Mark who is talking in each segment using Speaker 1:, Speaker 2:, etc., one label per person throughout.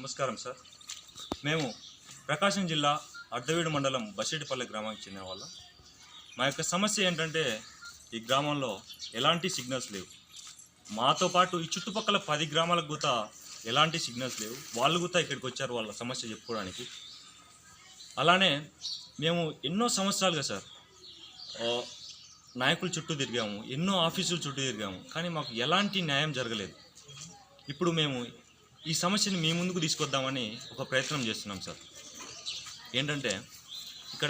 Speaker 1: నమస్కారం సార్. మేము ప్రకాశం జిల్లా అడ్డవీడు మండలం బసిరెడ్డిపల్లి గ్రామానికి చెందిన వాళ్ళం. మా యొక్క సమస్య ఏంటంటే ఈ గ్రామంలో ఎలాంటి సిగ్నల్స్ లేవు. మాతో పాటు ఈ చుట్టుపక్కల 10 గ్రామాలకు కూడా ఎలాంటి సిగ్నల్స్ లేవు. వాళ్ళు కూడా ఇక్కడికి వచ్చారు వాళ్ళ సమస్య చెప్పుకోవడానికి. అలానే మేము ఎన్నో సంవత్సరాలుగా సార్ నాయకుల చుట్టూ తిరిగాము, ఎన్నో ఆఫీసుల చుట్టూ తిరిగాము, కానీ మాకు ఎలాంటి న్యాయం జరగలేదు. ఇప్పుడు మేము ఈ సమస్యని మీ ముందుకు తీసుకొద్దామని ఒక ప్రయత్నం చేస్తున్నాం సార్. ఏంటంటే ఇక్కడ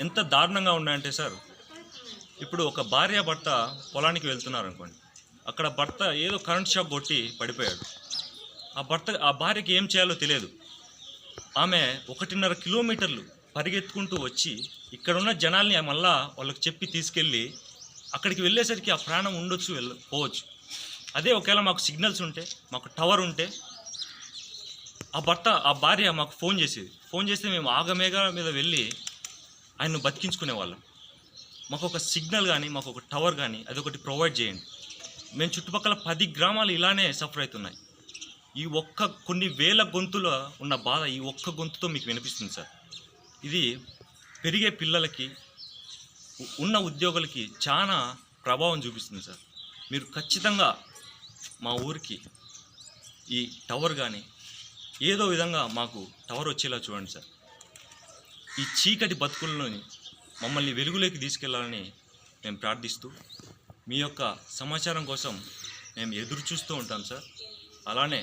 Speaker 1: ఎంత దారుణంగా ఉన్నాయంటే సార్, ఇప్పుడు ఒక భార్య భర్త పొలానికి వెళ్తున్నారు అనుకోండి, అక్కడ భర్త ఏదో కరెంట్ షాక్ కొట్టి పడిపోయాడు. ఆ భార్యకి ఏం చేయాలో తెలియదు. ఆమె 1.5 కిలోమీటర్లు పరిగెత్తుకుంటూ వచ్చి ఇక్కడున్న జనాల్ని మళ్ళా వాళ్ళకి చెప్పి తీసుకెళ్ళి అక్కడికి వెళ్ళేసరికి ఆ ప్రాణం ఉండొచ్చు, పోవచ్చు. అదే ఒకవేళ మాకు సిగ్నల్స్ ఉంటే, మాకు టవర్ ఉంటే, ఆ భార్య మాకు ఫోన్ చేస్తే మేము ఆగమేఘాల మీద వెళ్ళి ఆయన్ను బతికించుకునేవాళ్ళం. మాకు ఒక సిగ్నల్ కానీ, మాకు ఒక టవర్ కానీ అదొకటి ప్రొవైడ్ చేయండి. మేము చుట్టుపక్కల 10 గ్రామాలు ఇలానే సఫర్ అవుతున్నాయి. ఈ కొన్ని వేల గొంతులో ఉన్న బాధ ఈ ఒక్క గొంతుతో మీకు వినిపిస్తుంది సార్. ఇది పెరిగే పిల్లలకి, ఉన్న ఉద్యోగులకి చాలా ప్రభావం చూపిస్తుంది సార్. మీరు ఖచ్చితంగా మా ఊరికి ఈ టవర్ కానీ ఏదో విధంగా మాకు టవర్ వచ్చేలా చూడండి సార్. ఈ చీకటి బతుకుల్లోని మమ్మల్ని వెలుగులోకి తీసుకెళ్లాలని మేము ప్రార్థిస్తూ, మీ యొక్క సమాచారం కోసం మేము ఎదురు చూస్తూ ఉంటాం సార్. అలానే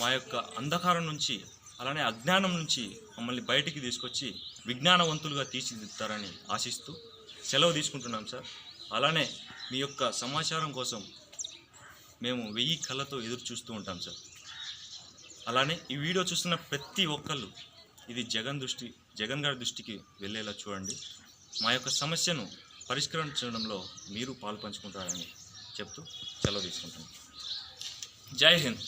Speaker 1: మా యొక్క అంధకారం నుంచి, అలానే అజ్ఞానం నుంచి మమ్మల్ని బయటికి తీసుకొచ్చి విజ్ఞానవంతులుగా తీర్చిదిద్దుతారని ఆశిస్తూ సెలవు తీసుకుంటున్నాం సార్. అలానే మీ యొక్క సమాచారం కోసం మేము 1000 కళ్ళతో ఎదురు చూస్తూ ఉంటాం సార్. అలానే ఈ వీడియో చూస్తున్న ప్రతి ఒక్కళ్ళు ఇది జగన్ గారి దృష్టికి వెళ్ళేలా చూడండి. మా యొక్క సమస్యను పరిష్కరించడంలో మీరు పాలు పంచుకుంటారని చెప్తూ సెలవు తీసుకుంటాం. జై హింద్.